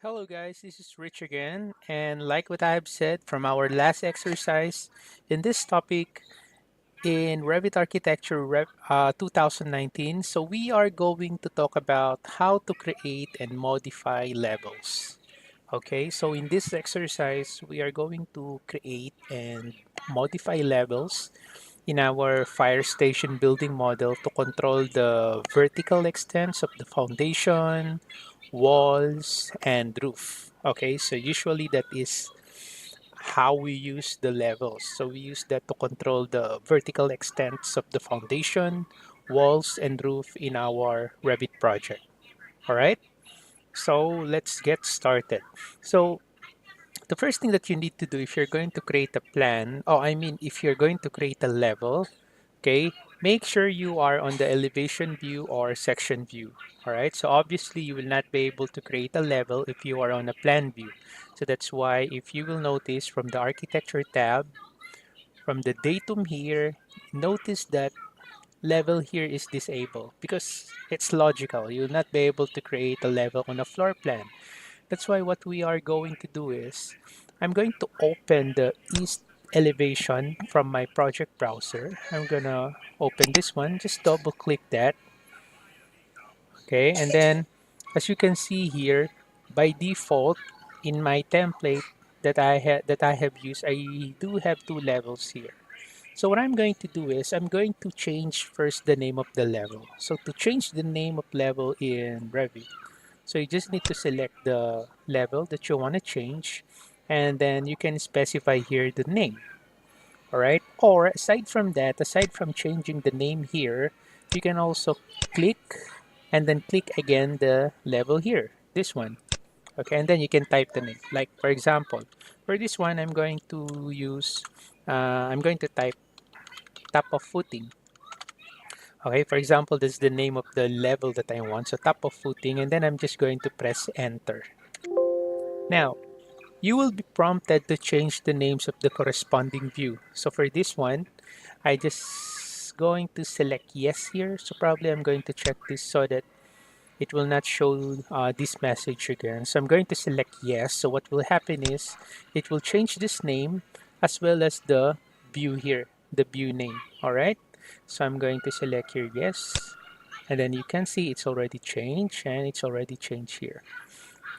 Hello guys, this is Rich again, and like what I've said from our last exercise, in this topic in Revit Architecture 2019, so we are going to talk about how to create and modify levels. Okay, so in this exercise, we are going to create and modify levels in our fire station building model to control the vertical extents of the foundation, walls, and roof. Okay, so usually that is how we use the levels. So we use that to control the vertical extents of the foundation, walls, and roof in our Revit project. All right, so let's get started. So the first thing that you need to do if you're going to create a plan, if you're going to create a level, okay, make sure you are on the elevation view or section view. All right, so obviously you will not be able to create a level if you are on a plan view. So that's why if you will notice from the architecture tab, from the datum here, notice that level here is disabled because it's logical. You'll not be able to create a level on a floor plan. That's why what we are going to do is I'm going to open the east elevation from my project browser. I'm gonna open this one, just double click that. Okay, and then as you can see here, by default in my template that I have used, I do have two levels here. So what I'm going to do is I'm going to change first the name of the level. So to change the name of level in Revit, so you just need to select the level that you want to change, and then you can specify here the name. All right. Or aside from that, aside from changing the name here, you can also click and then click again the level here, this one. Okay. And then you can type the name. Like for example, for this one, I'm going to type top of footing. Okay. For example, this is the name of the level that I want. So top of footing. And then I'm just going to press enter. Now, you will be prompted to change the names of the corresponding view. So for this one, I just going to select yes here. So probably I'm going to check this so that it will not show this message again. So I'm going to select yes. So what will happen is it will change this name as well as the view here, the view name. All right. So I'm going to select here yes. And then you can see it's already changed and it's already changed here.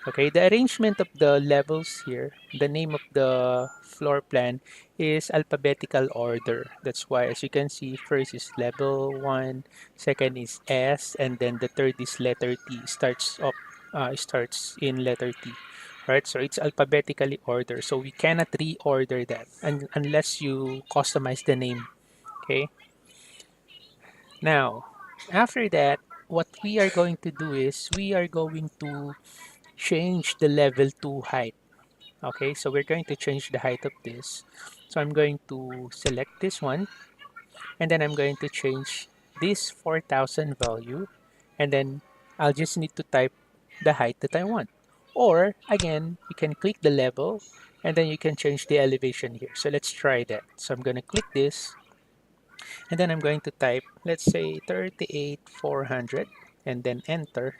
Okay, the arrangement of the levels here, the name of the floor plan is alphabetical order. That's why, as you can see, first is level 1, second is S, and then the third is letter T. Starts in letter T. Right, so it's alphabetically ordered. So we cannot reorder that unless you customize the name. Okay, now after that, what we are going to do is we are going to change the level to height. Okay, so we're going to change the height of this. So I'm going to select this one, and then I'm going to change this 4000 value, and then I'll just need to type the height that I want. Or again, you can click the level, and then you can change the elevation here. So let's try that. So I'm going to click this, and then I'm going to type, let's say 38,400, and then enter,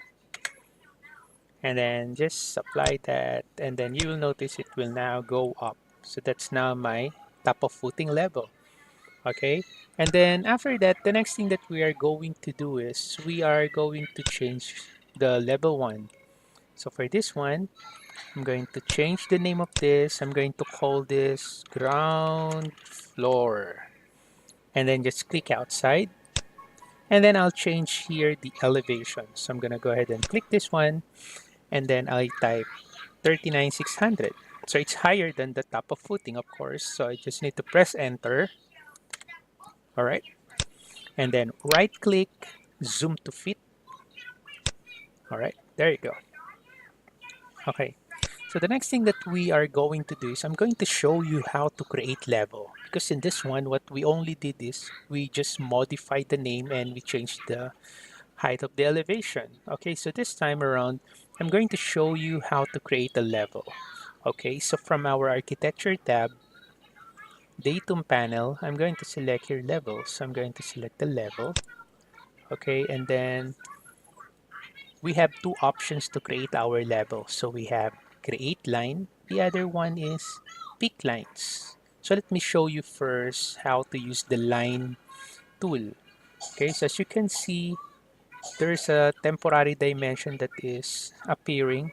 and then just apply that, and then you will notice it will now go up. So that's now my top of footing level. Okay, and then after that, the next thing that we are going to do is we are going to change the level 1. So for this one, I'm going to change the name of this. I'm going to call this ground floor, and then just click outside, and then I'll change here the elevation. So I'm gonna go ahead and click this one, and then I type 39,600. So it's higher than the top of footing, of course. So I just need to press enter. All right. And then right click, zoom to fit. All right. There you go. Okay. So the next thing that we are going to do is I'm going to show you how to create level. Because in this one, what we only did is we just modified the name and we changed the height of the elevation. Okay. So this time around, I'm going to show you how to create a level. Okay. So from our architecture tab, datum panel, I'm going to select here levels. So I'm going to select the level. Okay, and then we have two options to create our level. So we have create line. The other one is pick lines. So let me show you first how to use the line tool. Okay, so as you can see, there's a temporary dimension that is appearing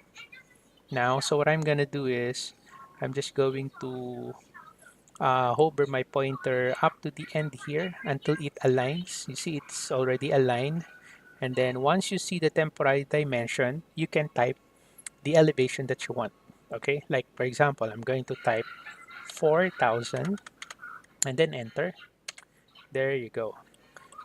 now. So what I'm gonna do is I'm just going to hover my pointer up to the end here until it aligns. You see it's already aligned. And then once you see the temporary dimension, you can type the elevation that you want. Okay, like for example, I'm going to type 4,000 and then enter. There you go.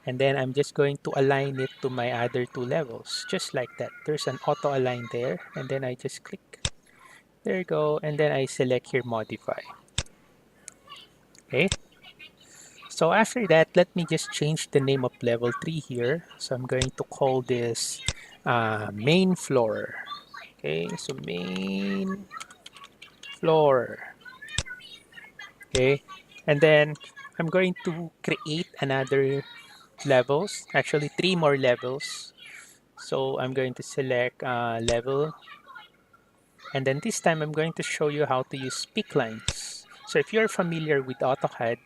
And then I'm just going to align it to my other two levels, just like that. There's an auto align there, and then I just click. There you go, and then I select here modify. Okay. So after that, let me just change the name of level 3 here. So I'm going to call this main floor. Okay, so main floor. Okay, and then I'm going to create another levels, actually three more levels. So I'm going to select level, and then this time I'm going to show you how to use pick lines. So if you're familiar with AutoCAD,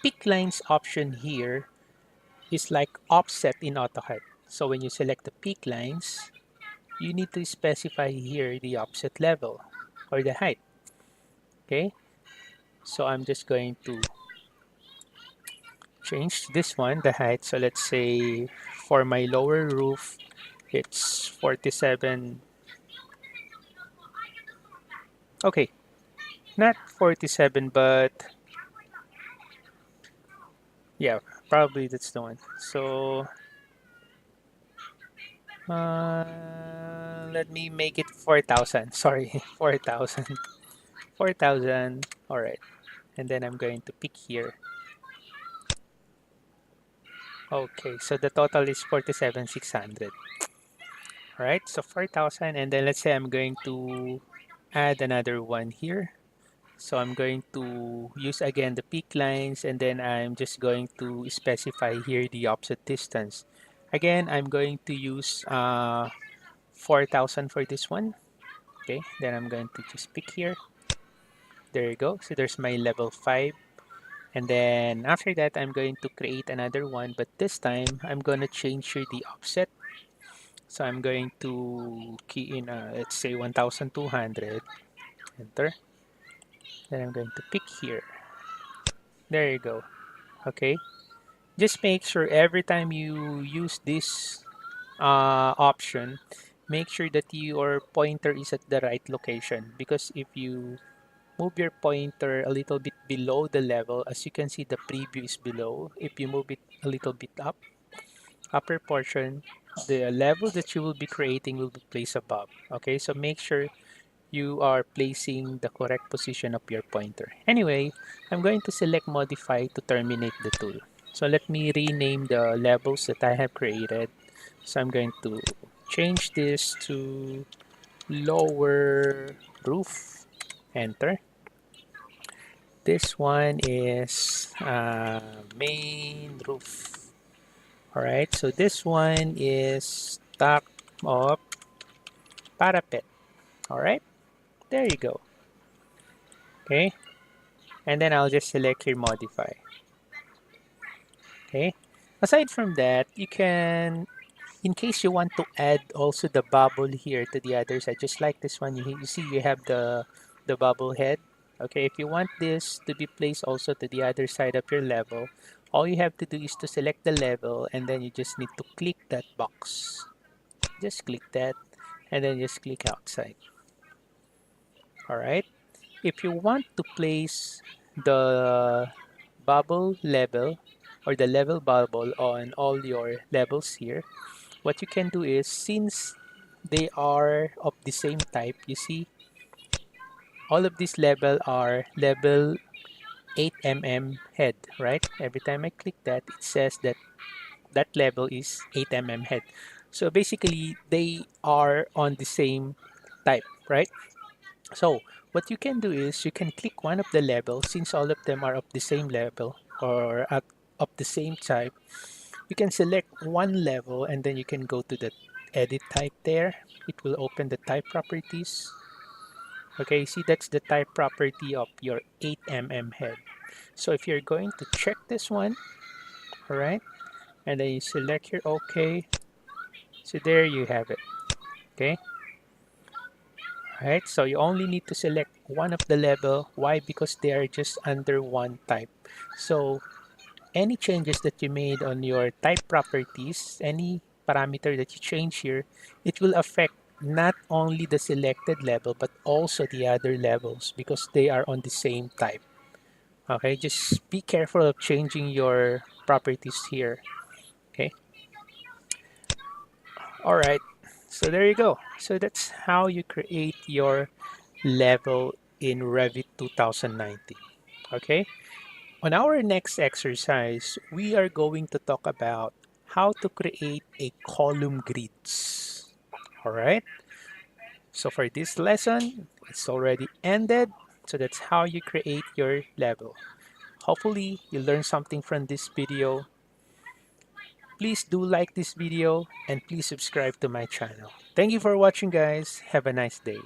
pick lines option here is like offset in AutoCAD. So when you select the pick lines, you need to specify here the offset level or the height. Okay, so I'm just going to change this one, the height. So let's say for my lower roof, it's 47. Okay, not 47, but yeah, probably that's the one. So let me make it 4,000. Sorry, 4,000. 4,000. All right. And then I'm going to pick here. Okay, so the total is 47,600. All right, so 4,000. And then let's say I'm going to add another one here. So I'm going to use again the peak lines, and then I'm just going to specify here the offset distance. Again, I'm going to use 4,000 for this one. Okay, then I'm going to just pick here. There you go. So there's my level 5. And then after that, I'm going to create another one, but this time I'm going to change here the offset. So I'm going to key in, let's say 1,200, enter. Then I'm going to pick here. There you go. Okay. Just make sure every time you use this option, make sure that your pointer is at the right location, because if you move your pointer a little bit below the level, as you can see the preview is below. If you move it a little bit up, upper portion, the level that you will be creating will be placed above. Okay, so make sure you are placing the correct position of your pointer. Anyway, I'm going to select modify to terminate the tool. So let me rename the levels that I have created. So I'm going to change this to lower roof, enter. This one is main roof. All right, so this one is top of parapet. All right, there you go. Okay, and then I'll just select here modify. Okay, aside from that, you can, in case you want to add also the bubble here to the other side, just like this one, you see you have the bubble head. Okay, if you want this to be placed also to the other side of your level, all you have to do is to select the level, and then you just need to click that box. Just click that, and then just click outside. All right. If you want to place the bubble level or the level bubble on all your levels here, what you can do is, since they are of the same type, you see all of these level are level 8 mm head, right? Every time I click that, it says that that level is 8 mm head. So basically they are on the same type, right? So what you can do is you can click one of the levels, since all of them are of the same level or of the same type. You can select one level, and then you can go to the edit type there, it will open the type properties. Okay, see that's the type property of your 8 mm head. So if you're going to check this one, all right, and then you select your OK, so there you have it. Okay, all right, so you only need to select one of the level. Why? Because they are just under one type. So any changes that you made on your type properties, any parameter that you change here, it will affect not only the selected level, but also the other levels because they are on the same type. Okay, just be careful of changing your properties here. Okay, all right. So there you go. So that's how you create your level in Revit 2019. Okay. On our next exercise, we are going to talk about how to create a column grids. All right. So for this lesson, it's already ended. So that's how you create your level. Hopefully you learned something from this video. Please do like this video and please subscribe to my channel. Thank you for watching, guys. Have a nice day.